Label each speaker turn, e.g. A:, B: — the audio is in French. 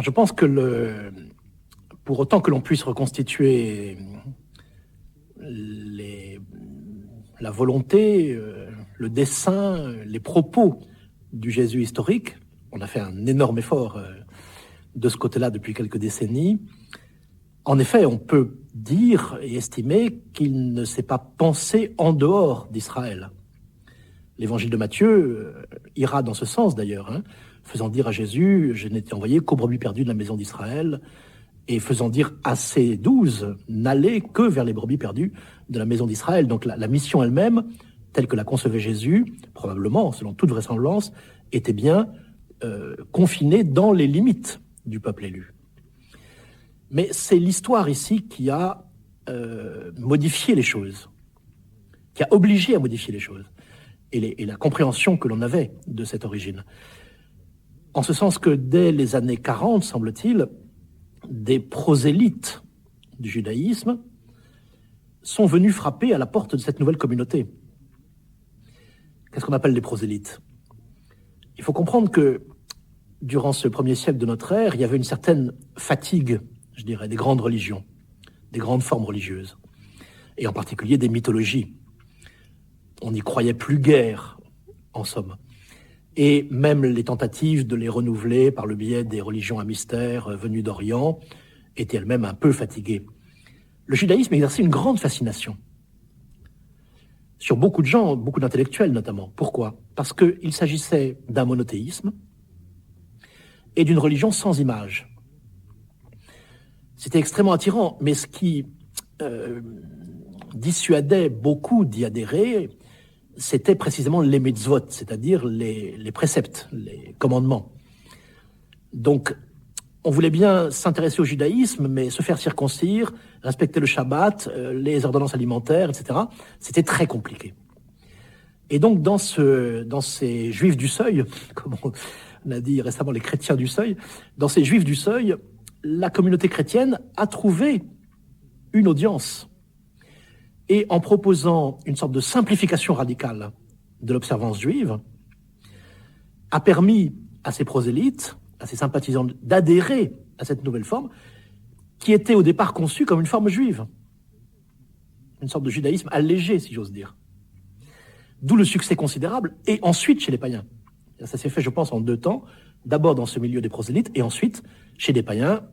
A: Je pense que pour autant que l'on puisse reconstituer la volonté, le dessein, les propos du Jésus historique, on a fait un énorme effort de ce côté-là depuis quelques décennies. En effet, on peut dire et estimer qu'il ne s'est pas pensé en dehors d'Israël. L'évangile de Matthieu ira dans ce sens d'ailleurs, faisant dire à Jésus « Je n'étais envoyé qu'aux brebis perdues de la maison d'Israël » et faisant dire à ses 12 « N'allez que vers les brebis perdues de la maison d'Israël ». Donc la mission elle-même, telle que la concevait Jésus, probablement, selon toute vraisemblance, était bien confinée dans les limites du peuple élu. Mais c'est l'histoire ici qui a modifié les choses, qui a obligé à modifier les choses, et la compréhension que l'on avait de cette origine. En ce sens que dès les années 40, semble-t-il, des prosélytes du judaïsme sont venus frapper à la porte de cette nouvelle communauté. Qu'est-ce qu'on appelle les prosélytes? Il faut comprendre que durant ce premier siècle de notre ère, il y avait une certaine fatigue, je dirais, des grandes religions, des grandes formes religieuses, et en particulier des mythologies. On n'y croyait plus guère, en somme. Et même les tentatives de les renouveler par le biais des religions à mystère venues d'Orient étaient elles-mêmes un peu fatiguées. Le judaïsme exerçait une grande fascination sur beaucoup de gens, beaucoup d'intellectuels notamment. Pourquoi? Parce qu'il s'agissait d'un monothéisme et d'une religion sans image. C'était extrêmement attirant, mais ce qui dissuadait beaucoup d'y adhérer, c'était précisément les mitzvot, c'est-à-dire les préceptes, les commandements. Donc, on voulait bien s'intéresser au judaïsme, mais se faire circoncire, respecter le Shabbat, les ordonnances alimentaires, etc., c'était très compliqué. Et donc, dans ces juifs du seuil, comme on a dit récemment les chrétiens du seuil, dans ces juifs du seuil, la communauté chrétienne a trouvé une audience. Et en proposant une sorte de simplification radicale de l'observance juive, a permis à ces prosélytes, à ces sympathisants, d'adhérer à cette nouvelle forme, qui était au départ conçue comme une forme juive. Une sorte de judaïsme allégé, si j'ose dire. D'où le succès considérable, et ensuite chez les païens. Ça s'est fait, je pense, en 2 temps. D'abord dans ce milieu des prosélytes, et ensuite chez les païens,